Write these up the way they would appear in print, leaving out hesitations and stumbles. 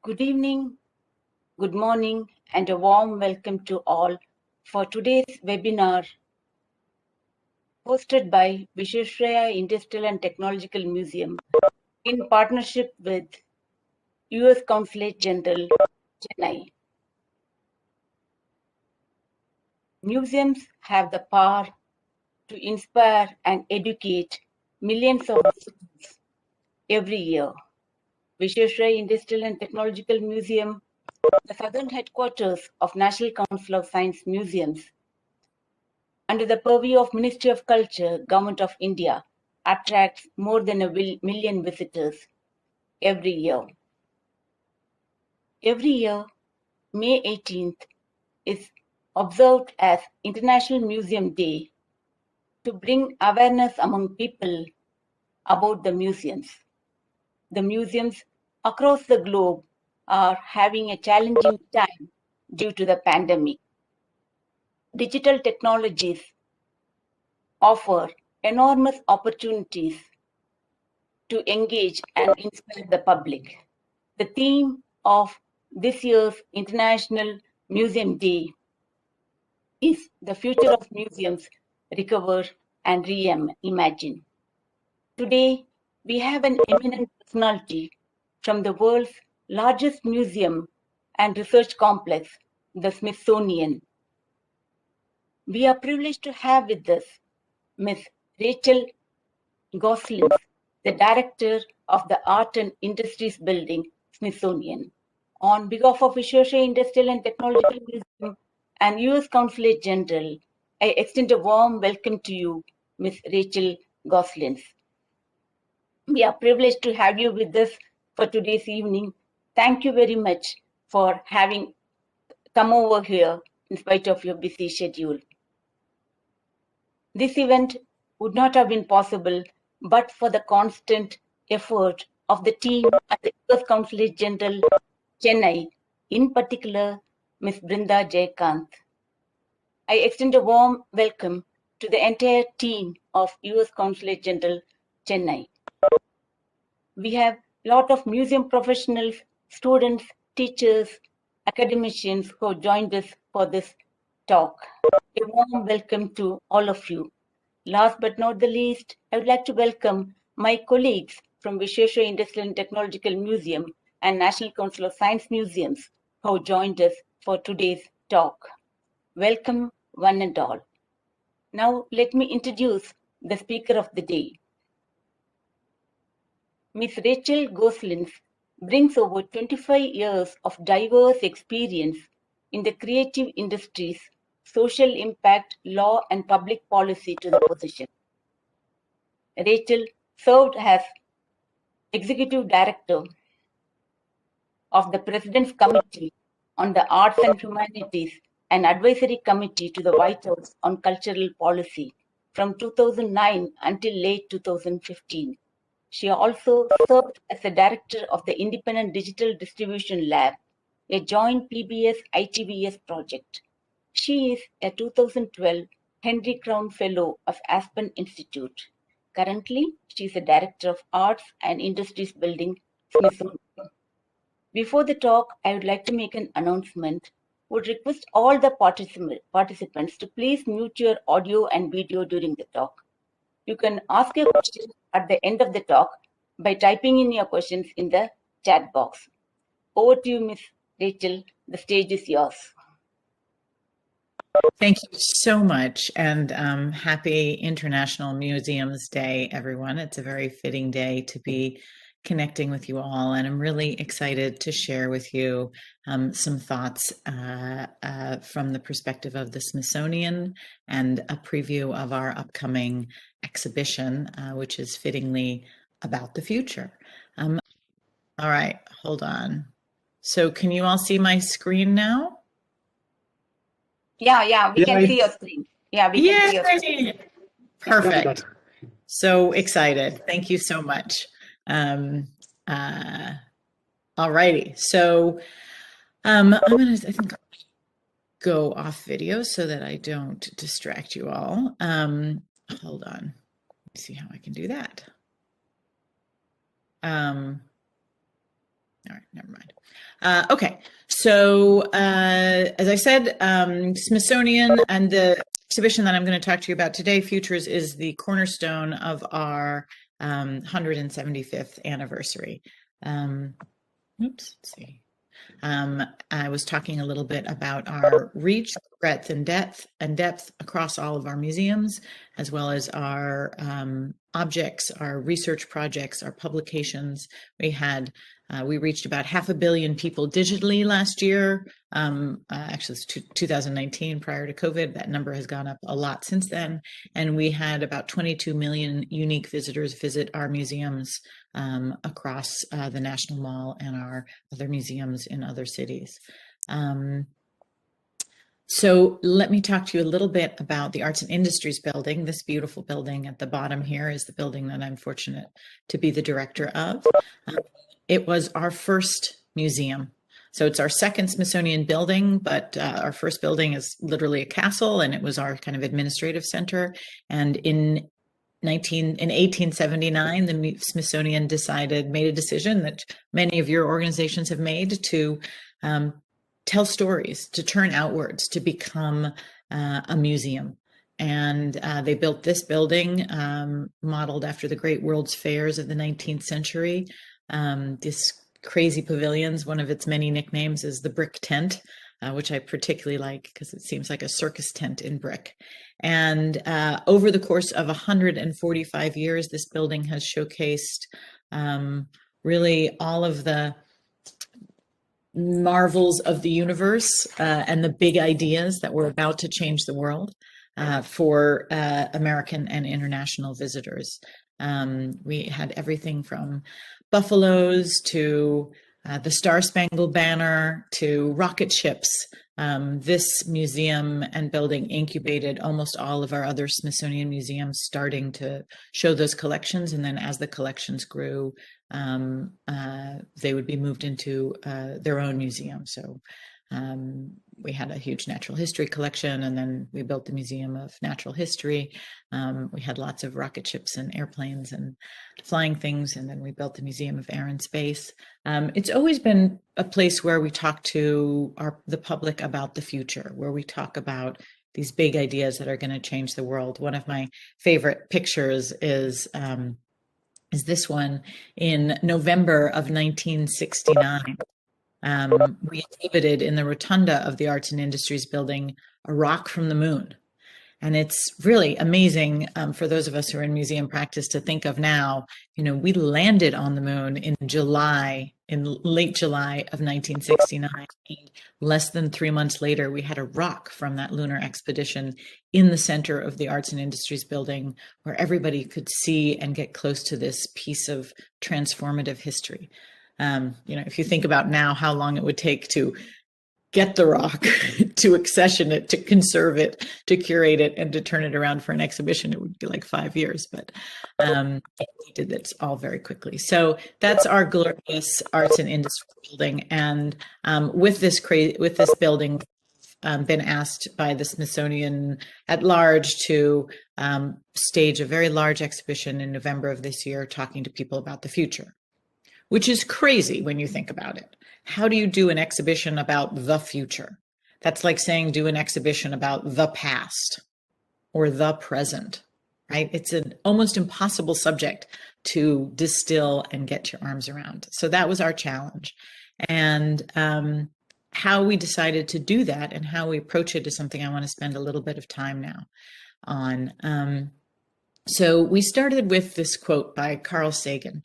Good evening, good morning, and a warm welcome to all for today's webinar hosted by Vishwesvaraya Industrial and Technological Museum in partnership with US Consulate General, Chennai. Museums have the power to inspire and educate millions of visitors every year. Vishwesvaraya Industrial and Technological Museum, the southern headquarters of National Council of Science Museums, under the purview of Ministry of Culture, Government of India, attracts more than a million visitors every year. Every year, May 18th is observed as International Museum Day to bring awareness among people about the museums. The museums across the globe are having a challenging time due to the pandemic. Digital technologies offer enormous opportunities to engage and inspire the public. The theme of this year's International Museum Day is the future of museums, recover and reimagine. Today, we have an eminent personality from the world's largest museum and research complex, the Smithsonian. We are privileged to have with us Ms. Rachel Goslins, the director of the Art and Industries Building, Smithsonian. On behalf of Vishwesvaraya Industrial and Technological Museum and US Consulate General, I extend a warm welcome to you, Ms. Rachel Goslins. We are privileged to have you with us for today's evening. Thank you very much for having come over here in spite of your busy schedule. This event would not have been possible but for the constant effort of the team at the US Consulate General, Chennai, in particular, Ms. Brinda Jayakant. I extend a warm welcome to the entire team of US Consulate General, Chennai. We have a lot of museum professionals, students, teachers, academicians who have joined us for this talk. A warm welcome to all of you. Last but not the least, I would like to welcome my colleagues from Vishwesvaraya Industrial and Technological Museum and National Council of Science Museums who have joined us for today's talk. Welcome, one and all. Now, let me introduce the speaker of the day. Ms. Rachel Goslins brings over 25 years of diverse experience in the creative industries, social impact, law, and public policy to the position. Rachel served as Executive Director of the President's Committee on the Arts and Humanities and Advisory Committee to the White House on Cultural Policy from 2009 until late 2015. She also served as the Director of the Independent Digital Distribution Lab, a joint PBS-ITVS project. She is a 2012 Henry Crown Fellow of Aspen Institute. Currently, she is the Director of Arts and Industries Building, Smithsonian. Before the talk, I would like to make an announcement. Would request all the participants to please mute your audio and video during the talk. You can ask your question at the end of the talk by typing in your questions in the chat box. Over to you, Ms. Rachel. The stage is yours. Thank you so much, and happy International Museums Day, everyone. It's a very fitting day to be connecting with you all, and I'm really excited to share with you some thoughts from the perspective of the Smithsonian and a preview of our upcoming exhibition, which is fittingly about the future. All right, hold on. So can you all see my screen now? Yeah, we can see your screen. Yeah, we can see your screen. Perfect. So excited. Thank you so much. All righty. So I'm going to, I think, go off video so that I don't distract you all. Hold on. Let me see how I can do that. All right, never mind. Okay, so as I said, Smithsonian and the exhibition that I'm going to talk to you about today, Futures, is the cornerstone of our 175th anniversary. Let's see. I was talking a little bit about our reach, breadth, and depth across all of our museums, as well as our objects, our research projects, our publications. We reached about 500 million people digitally last year. Actually, it's 2019, prior to COVID. That number has gone up a lot since then. And we had about 22 million unique visitors visit our museums across the National Mall and our other museums in other cities. So let me talk to you a little bit about the Arts and Industries building. This beautiful building at the bottom here is the building that I'm fortunate to be the director of. It was our first museum. So it's our second Smithsonian building, but our first building is literally a castle, and it was our kind of administrative center. And in 1879, the Smithsonian made a decision that many of your organizations have made to tell stories, to turn outwards, to become a museum. And they built this building modeled after the great World's Fairs of the 19th century. This crazy pavilions, one of its many nicknames is the brick tent, which I particularly like because it seems like a circus tent in brick. And over the course of 145 years, this building has showcased really all of the marvels of the universe and the big ideas that were about to change the world for American and international visitors. We had everything from buffaloes to the Star Spangled Banner to rocket ships. This museum and building incubated almost all of our other Smithsonian museums, starting to show those collections. And then as the collections grew, they would be moved into their own museum. So we had a huge natural history collection, and then we built the Museum of Natural History. We had lots of rocket ships and airplanes and flying things, and then we built the Museum of Air and Space. It's always been a place where we talk to the public about the future, where we talk about these big ideas that are going to change the world. One of my favorite pictures is this one in November of 1969. We exhibited in the rotunda of the Arts and Industries building a rock from the moon. And it's really amazing for those of us who are in museum practice to think of now. You know, we landed on the moon in late July of 1969. And less than 3 months later, we had a rock from that lunar expedition in the center of the Arts and Industries building, where everybody could see and get close to this piece of transformative history. If you think about now how long it would take to get the rock, to accession it, to conserve it, to curate it, and to turn it around for an exhibition, it would be like 5 years. But we did this all very quickly. So that's our glorious Arts and Industry building. And with this building, been asked by the Smithsonian at large to stage a very large exhibition in November of this year, talking to people about the future, which is crazy when you think about it. How do you do an exhibition about the future? That's like saying do an exhibition about the past or the present, right? It's an almost impossible subject to distill and get your arms around. So that was our challenge. And how we decided to do that and how we approach it is something I want to spend a little bit of time now on. So we started with this quote by Carl Sagan.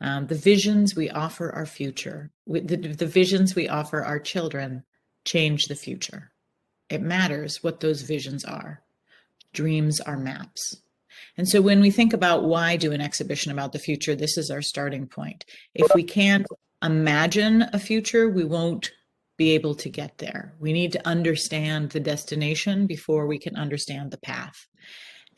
The visions we offer our future, the visions we offer our children change the future. It matters what those visions are. Dreams are maps. And so when we think about why do an exhibition about the future, this is our starting point. If we can't imagine a future, we won't be able to get there. We need to understand the destination before we can understand the path.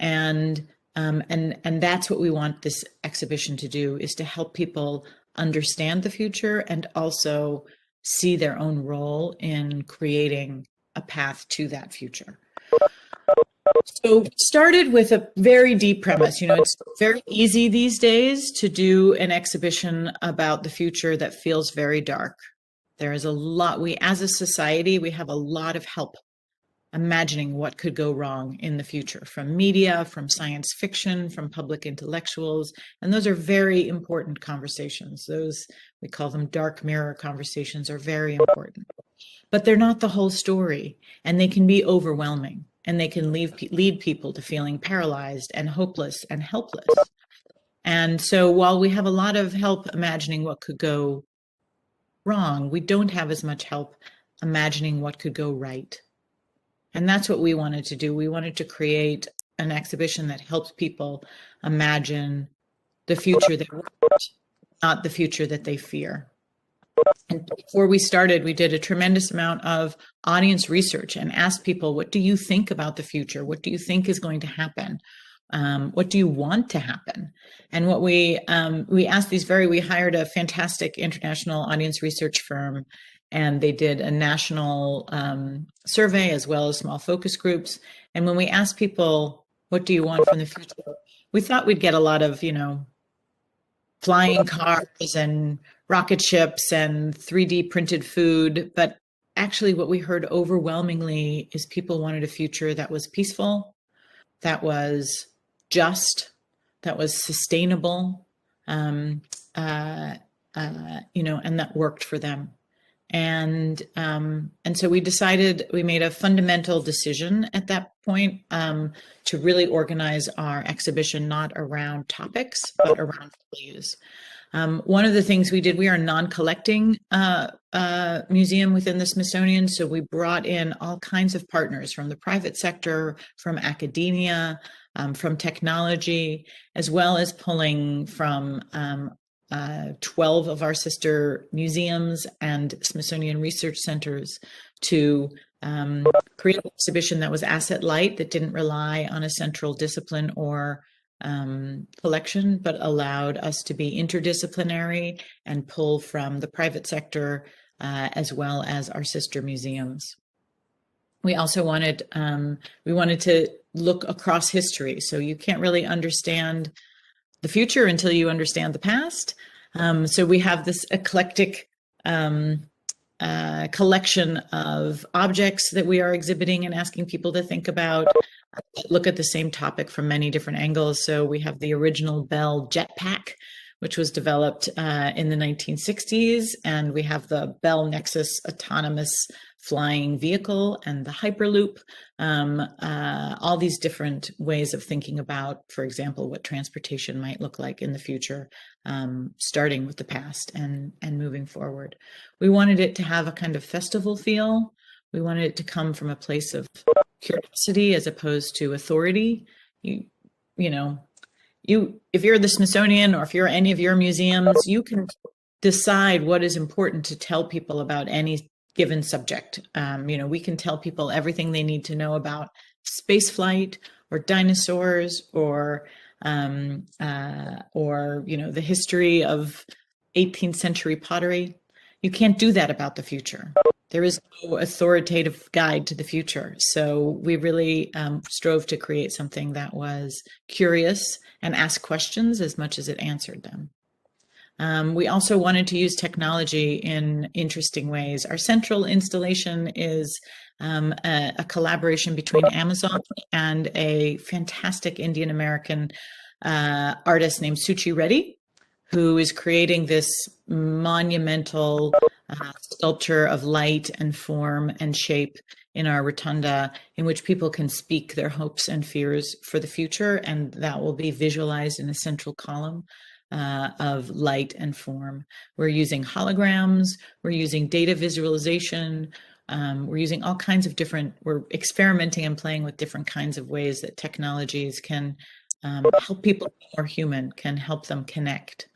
And that's what we want this exhibition to do, is to help people understand the future and also see their own role in creating a path to that future. So started with a very deep premise. You know, it's very easy these days to do an exhibition about the future that feels very dark. There is a lot, we as a society, we have a lot of help imagining what could go wrong in the future, from media, from science fiction, from public intellectuals. And those are very important conversations. Those, we call them dark mirror conversations, are very important. But they're not the whole story, and they can be overwhelming, and they can lead people to feeling paralyzed and hopeless and helpless. And so while we have a lot of help imagining what could go wrong, we don't have as much help imagining what could go right. And that's what we wanted to do. We wanted to create an exhibition that helps people imagine the future they want, not the future that they fear. And before we started, we did a tremendous amount of audience research and asked people, what do you think about the future? What do you think is going to happen? What do you want to happen? And what we asked we hired a fantastic international audience research firm, and they did a national survey as well as small focus groups. And when we asked people, what do you want from the future? We thought we'd get a lot of, flying cars and rocket ships and 3D printed food. But actually, what we heard overwhelmingly is people wanted a future that was peaceful, that was just, that was sustainable, and that worked for them. And so we made a fundamental decision at that point to really organize our exhibition not around topics, but around values. One of the things we did, we are a non-collecting museum within the Smithsonian, so we brought in all kinds of partners from the private sector, from academia, from technology, as well as pulling from 12 of our sister museums and Smithsonian research centers to create an exhibition that was asset light, that didn't rely on a central discipline or collection, but allowed us to be interdisciplinary and pull from the private sector as well as our sister museums. We also wanted to look across history. So you can't really understand the future until you understand the past. So we have this eclectic collection of objects that we are exhibiting and asking people to think about, look at the same topic from many different angles. So we have the original Bell jetpack, which was developed in the 1960s, and we have the Bell Nexus autonomous flying vehicle and the Hyperloop, all these different ways of thinking about, for example, what transportation might look like in the future, starting with the past and moving forward. We wanted it to have a kind of festival feel. We wanted it to come from a place of curiosity as opposed to authority. If you're the Smithsonian or if you're any of your museums, you can decide what is important to tell people about any given subject. We can tell people everything they need to know about space flight or dinosaurs or the history of 18th century pottery. You can't do that about the future. There is no authoritative guide to the future. So we really strove to create something that was curious and asked questions as much as it answered them. We also wanted to use technology in interesting ways. Our central installation is a collaboration between Amazon and a fantastic Indian American artist named Suchi Reddy, who is creating this monumental sculpture of light and form and shape in our rotunda, in which people can speak their hopes and fears for the future, and that will be visualized in a central column of light and form. We're using holograms, we're using data visualization, we're using all kinds of we're experimenting and playing with different kinds of ways that technologies can help people be more human, can help them connect.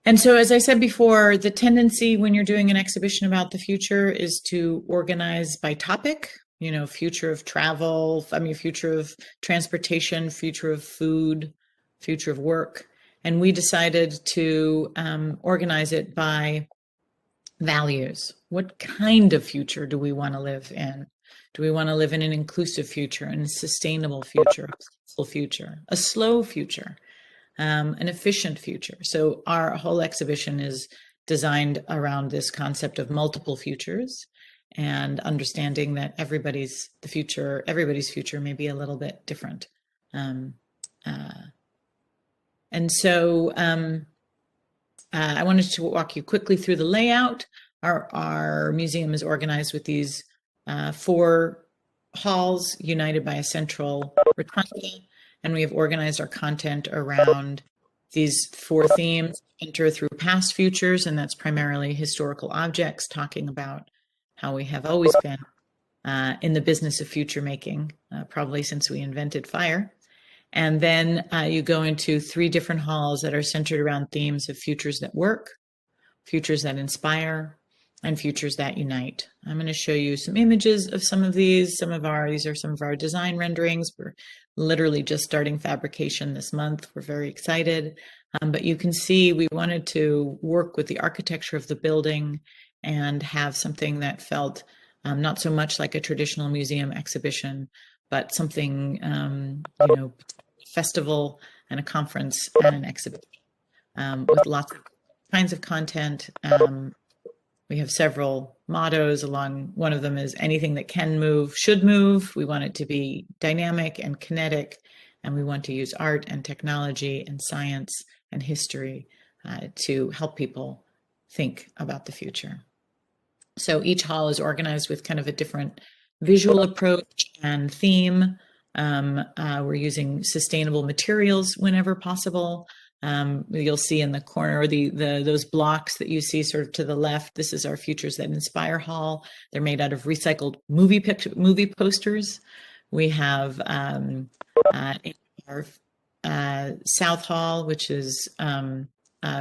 And so, as I said before, the tendency when you're doing an exhibition about the future is to organize by topic, future of travel, future of transportation, future of food, future of work. And we decided to organize it by values. What kind of future do we want to live in? Do we want to live in an inclusive future, a sustainable future, a peaceful future, a slow future? An efficient future. So our whole exhibition is designed around this concept of multiple futures and understanding that everybody's future may be a little bit different. Um, and so I wanted to walk you quickly through the layout. Our museum is organized with these 4 halls united by a central rotunda, and we have organized our content around these 4 themes: enter through past futures, and that's primarily historical objects, talking about how we have always been in the business of future making, probably since we invented fire. And then you go into 3 different halls that are centered around themes of futures that work, futures that inspire, and futures that unite. I'm going to show you some images of some of these. These are some of our design renderings. We're literally just starting fabrication this month. We're very excited. But you can see we wanted to work with the architecture of the building and have something that felt not so much like a traditional museum exhibition, but something, festival and a conference and an exhibition with lots of kinds of content. We have several mottos along. One of them is anything that can move should move. We want it to be dynamic and kinetic, and we want to use art and technology and science and history to help people think about the future. So each hall is organized with kind of a different visual approach and theme. We're using sustainable materials whenever possible. You'll see in the corner those blocks that you see sort of to the left. This is our Futures That Inspire hall. They're made out of recycled movie posters. We have our South Hall, which is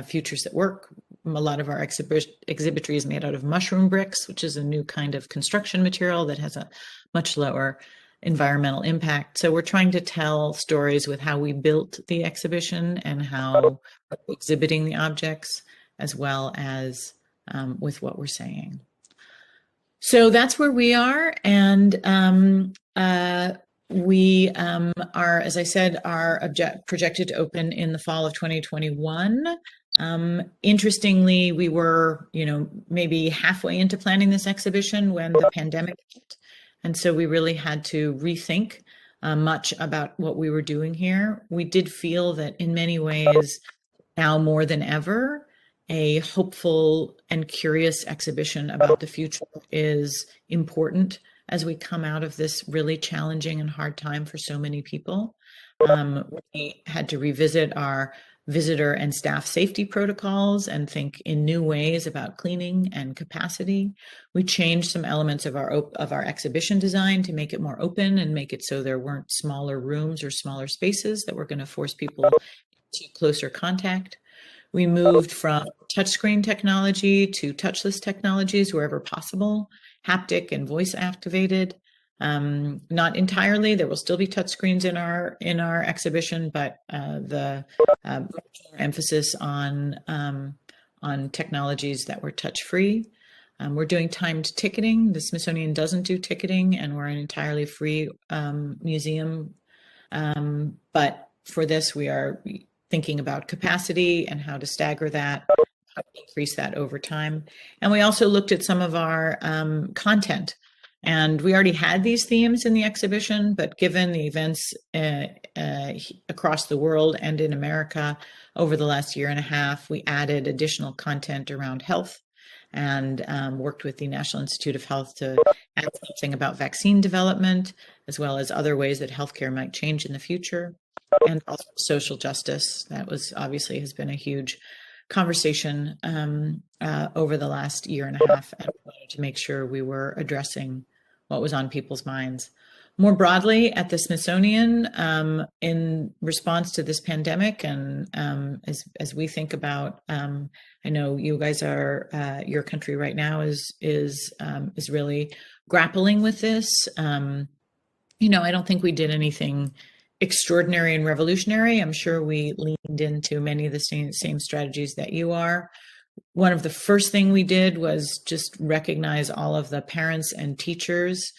Futures That Work. A lot of our exhibitry is made out of mushroom bricks, which is a new kind of construction material that has a much lower environmental impact. So we're trying to tell stories with how we built the exhibition and how we're exhibiting the objects, as well as with what we're saying. So that's where we are. And we are, as I said, projected to open in the fall of 2021. Interestingly, we were, maybe halfway into planning this exhibition when the pandemic hit. And so we really had to rethink much about what we were doing here. We did feel that in many ways, now more than ever, a hopeful and curious exhibition about the future is important as we come out of this really challenging and hard time for so many people. We had to revisit our visitor and staff safety protocols and think in new ways about cleaning and capacity. We changed some elements of our exhibition design to make it more open and make it so there weren't smaller rooms or smaller spaces that were going to force people to closer contact. We moved from touchscreen technology to touchless technologies wherever possible, haptic and voice activated. Not entirely. There will still be touchscreens in our exhibition, but the emphasis on technologies that were touch-free. We're doing timed ticketing. The Smithsonian doesn't do ticketing, and we're an entirely free museum. But for this, we are thinking about capacity and how to stagger that, how to increase that over time. And we also looked at some of our content. And we already had these themes in the exhibition, but given the events across the world and in America over the last year and a half, we added additional content around health and worked with the National Institute of Health to add something about vaccine development, as well as other ways that healthcare might change in the future, and also social justice. That has been a huge conversation over the last year and a half, and we wanted to make sure we were addressing what was on people's minds. More broadly, at the Smithsonian, in response to this pandemic, and as we think about, I know you guys are, your country right now is really grappling with this. I don't think we did anything extraordinary and revolutionary. I'm sure we leaned into many of the same strategies that you are. One of the first thing we did was just recognize all of the parents and teachers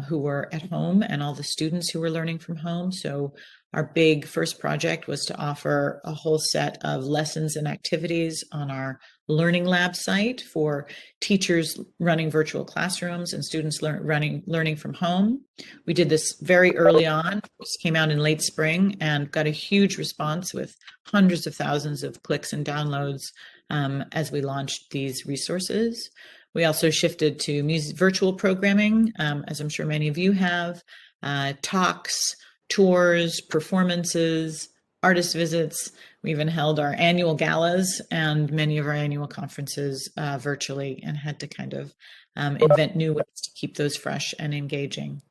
who were at home and all the students who were learning from home. So Our big first project was to offer a whole set of lessons and activities on our Learning Lab site for teachers running virtual classrooms and students learning from home. We did this very early on. This came out in late spring and got a huge response with hundreds of thousands of clicks and downloads as we launched these resources. We also shifted to virtual programming, as I'm sure many of you have, talks, tours, performances, artist visits. We even held our annual galas and many of our annual conferences virtually, and had to kind of invent new ways to keep those fresh and engaging.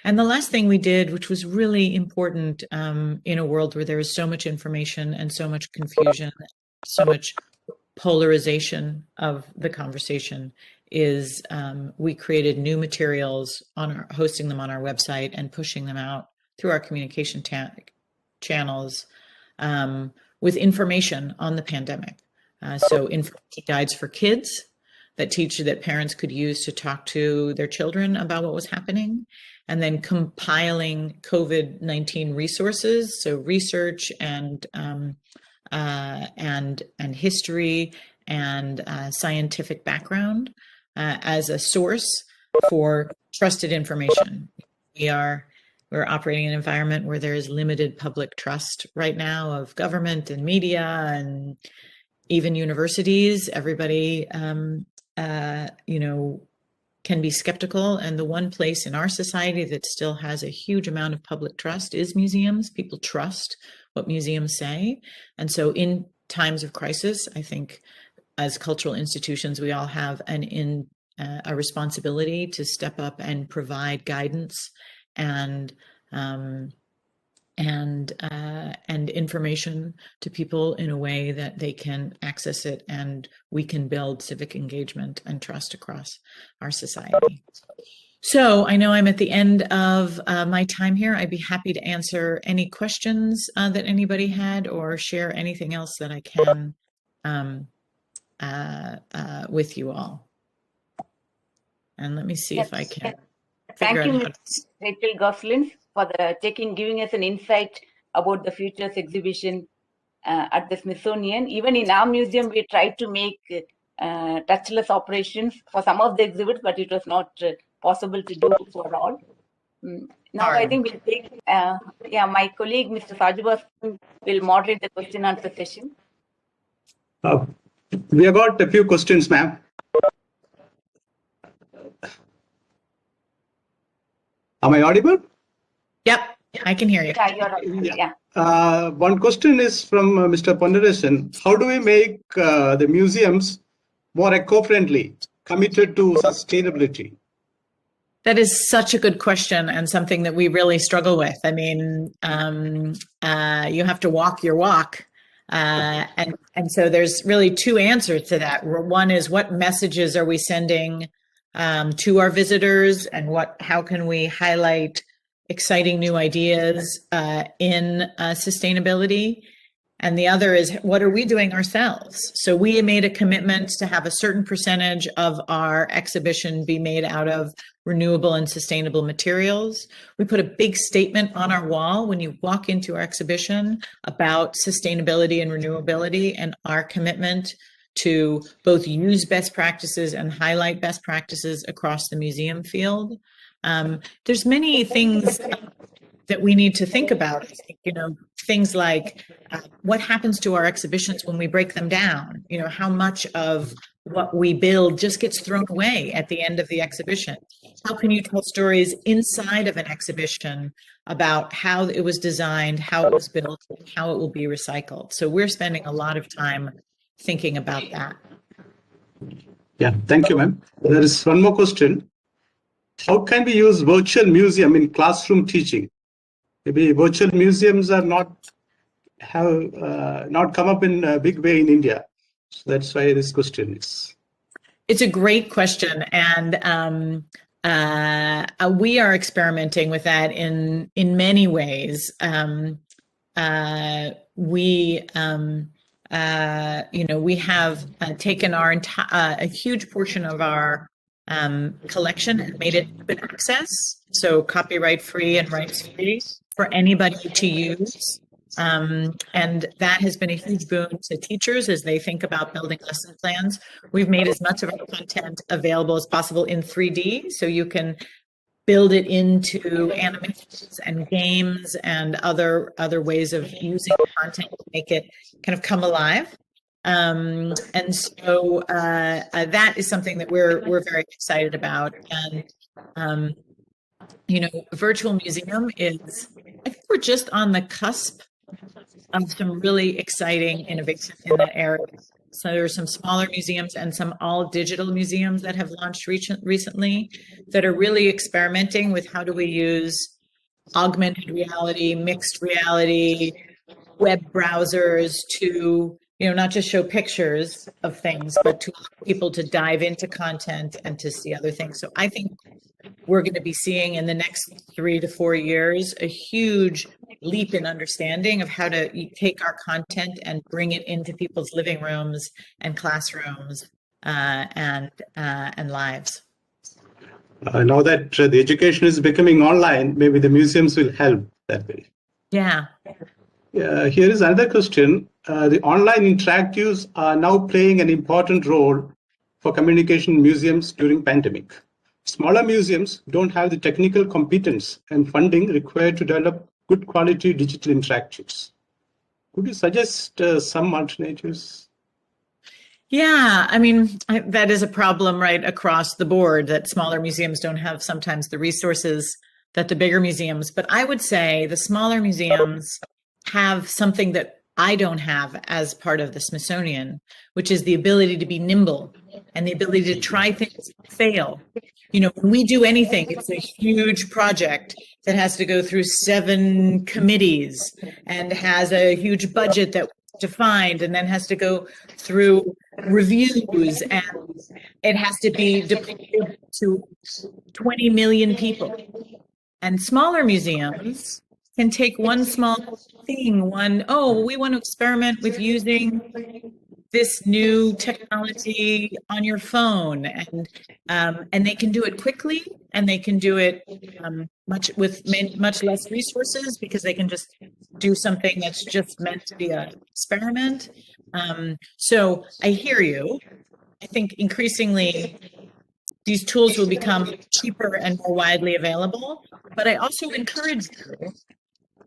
And the last thing we did, which was really important in a world where there is so much information and so much confusion, so much polarization of the conversation, is we created new materials hosting them on our website and pushing them out through our communication channels with information on the pandemic. So information guides for kids that parents could use to talk to their children about what was happening, and then compiling COVID-19 resources, so research and history and scientific background as a source for trusted information. We're operating in an environment where there is limited public trust right now of government and media and even universities. Everybody, can be skeptical. And the one place in our society that still has a huge amount of public trust is museums. People trust what museums say. And so in times of crisis, I think as cultural institutions, we all have a responsibility to step up and provide guidance and information to people in a way that they can access it, and we can build civic engagement and trust across our society. So I know I'm at the end of my time here. I'd be happy to answer any questions that anybody had, or share anything else that I can with you all. And let me see if I can Thank you, Ms. Rachel Goslins, for giving us an insight about the Futures exhibition at the Smithsonian. Even in our museum, we tried to make touchless operations for some of the exhibits, but it was not possible to do for all. Now I think we'll take, my colleague, Mr. Sajubas, will moderate the question and answer session. We have got a few questions, ma'am. Am I audible? Yep, I can hear you. Yeah, you're right. Yeah. One question is from Mr. Ponderesan. How do we make the museums more eco-friendly, committed to sustainability? That is such a good question, and something that we really struggle with. I mean, you have to walk your walk. And so there's really two answers to that. One is, what messages are we sending to our visitors, and how can we highlight exciting new ideas in sustainability? And the other is, what are we doing ourselves? So we made a commitment to have a certain percentage of our exhibition be made out of renewable and sustainable materials. We put a big statement on our wall when you walk into our exhibition about sustainability and renewability, and our commitment to both use best practices and highlight best practices across the museum field. There's many things that we need to think about. I think, things like what happens to our exhibitions when we break them down? How much of what we build just gets thrown away at the end of the exhibition? How can you tell stories inside of an exhibition about how it was designed, how it was built, and how it will be recycled? So we're spending a lot of time thinking about that. Yeah, thank you, ma'am. There is one more question. How can we use virtual museum in classroom teaching? Maybe virtual museums have not come up in a big way in India. So that's why this question is. It's a great question, and we are experimenting with that in many ways. We have taken a huge portion of our collection and made it open access, so copyright free and rights free. for anybody to use. And that has been a huge boon to teachers as they think about building lesson plans. We've made as much of our content available as possible in 3D, so you can build it into animations and games and other ways of using content to make it kind of come alive. And so that is something that we're very excited about. And virtual museum is, I think we're just on the cusp of some really exciting innovation in that area. So there are some smaller museums and some all digital museums that have launched recently that are really experimenting with how do we use augmented reality, mixed reality, web browsers to, not just show pictures of things, but to allow people to dive into content and to see other things. So I think we're going to be seeing in the next 3 to 4 years a huge leap in understanding of how to take our content and bring it into people's living rooms and classrooms and lives. Now that the education is becoming online, maybe the museums will help that way. Yeah. Here is another question. The online interactives are now playing an important role for communication in museums during pandemic. Smaller museums don't have the technical competence and funding required to develop good quality digital interactives. Could you suggest some alternatives? Yeah, I mean, that is a problem right across the board, that smaller museums don't have sometimes the resources that the bigger museums. But I would say the smaller museums have something that I don't have as part of the Smithsonian, which is the ability to be nimble and the ability to try things and fail. When we do anything, it's a huge project that has to go through 7 committees and has a huge budget that we defined and then has to go through reviews, and it has to be deployed to 20 million people. And smaller museums can take one small thing, we want to experiment with using this new technology on your phone, and they can do it quickly, and they can do it much less resources, because they can just do something that's just meant to be an experiment. So I hear you. I think increasingly these tools will become cheaper and more widely available, but I also encourage you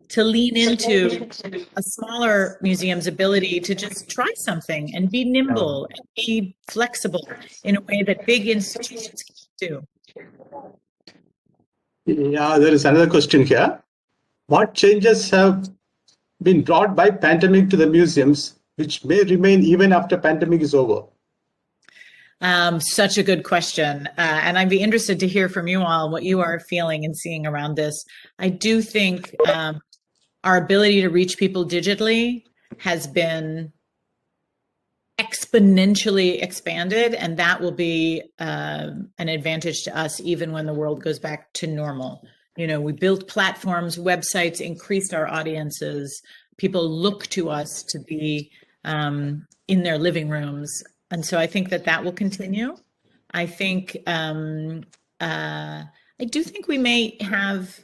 to lean into a smaller museum's ability to just try something and be nimble and be flexible in a way that big institutions can't do. Yeah, there is another question here. What changes have been brought by pandemic to the museums, which may remain even after pandemic is over? Such a good question. And I'd be interested to hear from you all what you are feeling and seeing around this. I do think our ability to reach people digitally has been exponentially expanded, and that will be an advantage to us even when the world goes back to normal. We built platforms, websites, increased our audiences. People look to us to be in their living rooms. And so I think that will continue. I think, I do think we may have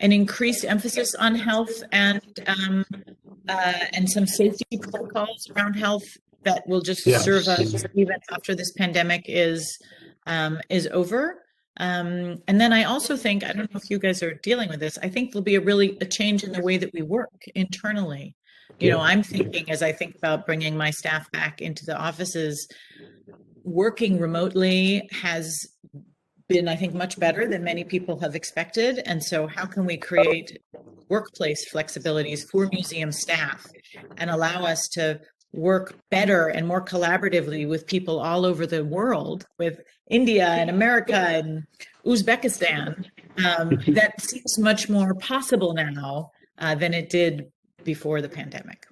an increased emphasis on health and some safety protocols around health that will just serve us even after this pandemic is over. And then I also think, I don't know if you guys are dealing with this, I think there'll be a change in the way that we work internally. I'm thinking, as I think about bringing my staff back into the offices, working remotely has been, I think, much better than many people have expected. And so how can we create workplace flexibilities for museum staff and allow us to work better and more collaboratively with people all over the world, with India and America and Uzbekistan? That seems much more possible now than it did before the pandemic.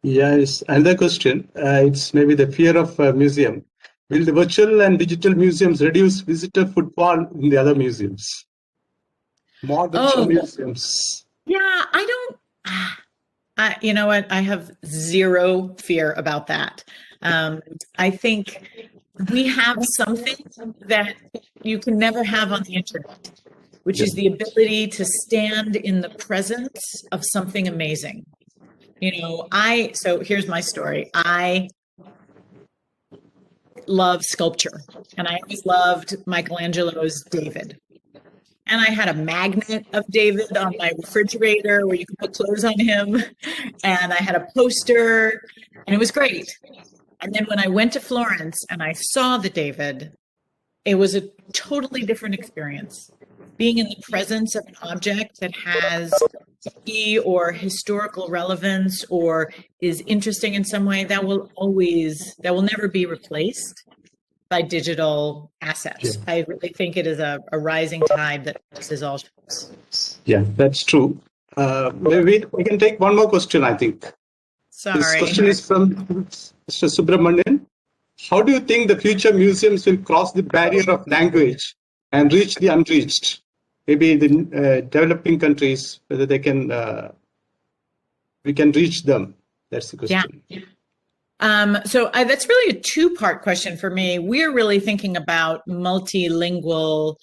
Yes, another question. It's maybe the fear of a museum. Will the virtual and digital museums reduce visitor footfall in the other museums? More virtual museums. Yeah, I don't. You know what? I have zero fear about that. I think we have something that you can never have on the internet, which is the ability to stand in the presence of something amazing. So here's my story. I love sculpture, and I always loved Michelangelo's David. And I had a magnet of David on my refrigerator where you could put clothes on him. And I had a poster, and it was great. And then when I went to Florence and I saw the David, it was a totally different experience. Being in the presence of an object that has key or historical relevance or is interesting in some way, that will never be replaced by digital assets. Yeah. I really think it is a rising tide that is all ships. Yeah, that's true. Maybe we can take one more question, I think. Sorry. This question is from Mr. Subramanian. How do you think the future museums will cross the barrier of language and reach the unreached? Maybe the developing countries, whether they can, we can reach them. That's the question. Yeah. So that's really a two-part question for me. We're really thinking about multilingual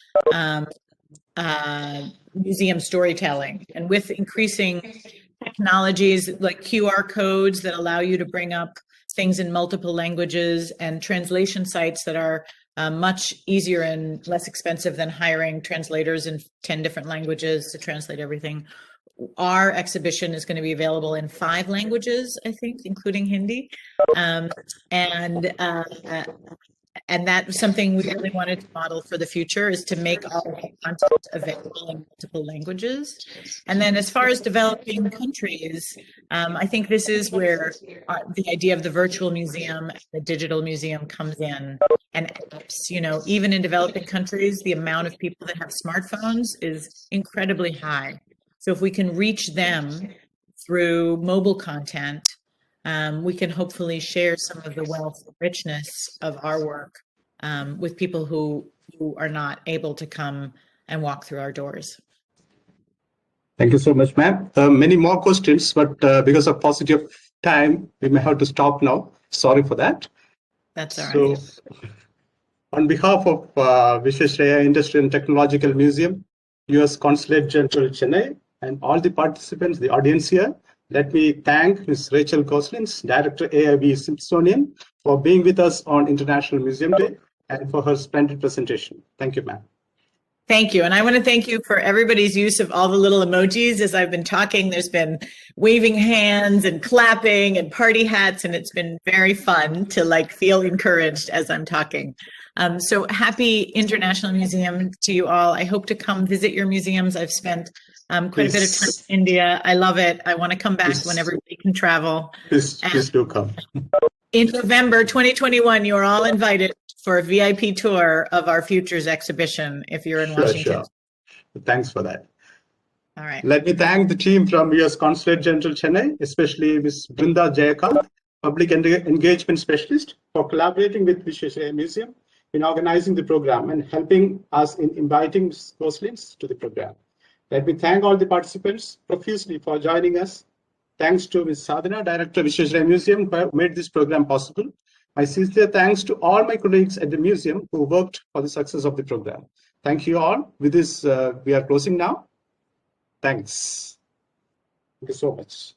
museum storytelling, and with increasing technologies like QR codes that allow you to bring up things in multiple languages, and translation sites that are much easier and less expensive than hiring translators in 10 different languages to translate everything. Our exhibition is going to be available in 5 languages, I think, including Hindi. And that's something we really wanted to model for the future, is to make all of the content available in multiple languages. And then as far as developing countries, I think this is where the idea of the virtual museum and the digital museum comes in. And apps, even in developing countries, the amount of people that have smartphones is incredibly high. So if we can reach them through mobile content, we can hopefully share some of the wealth and richness of our work with people who are not able to come and walk through our doors. Thank you so much, ma'am. Many more questions, but because of paucity of time, we may have to stop now. Sorry for that. That's all right. So, on behalf of Visvesvaraya Industrial and Technological Museum, U.S. Consulate General Chennai, and all the participants, the audience here, let me thank Ms. Rachel Goslins, Director AIB Smithsonian, for being with us on International Museum Day and for her splendid presentation. Thank you, ma'am. Thank you. And I want to thank you for everybody's use of all the little emojis. As I've been talking, there's been waving hands and clapping and party hats, and it's been very fun to feel encouraged as I'm talking. So happy International Museum to you all. I hope to come visit your museums. I've spent quite a bit of time in India. I love it. I want to come back whenever we can travel. Please do come. In November 2021, you are all invited for a VIP tour of our Futures exhibition if you're in Washington. Sure. Thanks for that. All right. Let me thank the team from U.S. Consulate General Chennai, especially Ms. Brinda Jayakant, Public Engagement Specialist, for collaborating with Visvesvaraya Museum in organizing the program and helping us in inviting Goslins to the program. Let me thank all the participants profusely for joining us. Thanks to Ms. Sadhana, Director of Visvesvaraya Museum, who made this program possible. My sincere thanks to all my colleagues at the museum who worked for the success of the program. Thank you all. With this, we are closing now. Thanks. Thank you so much.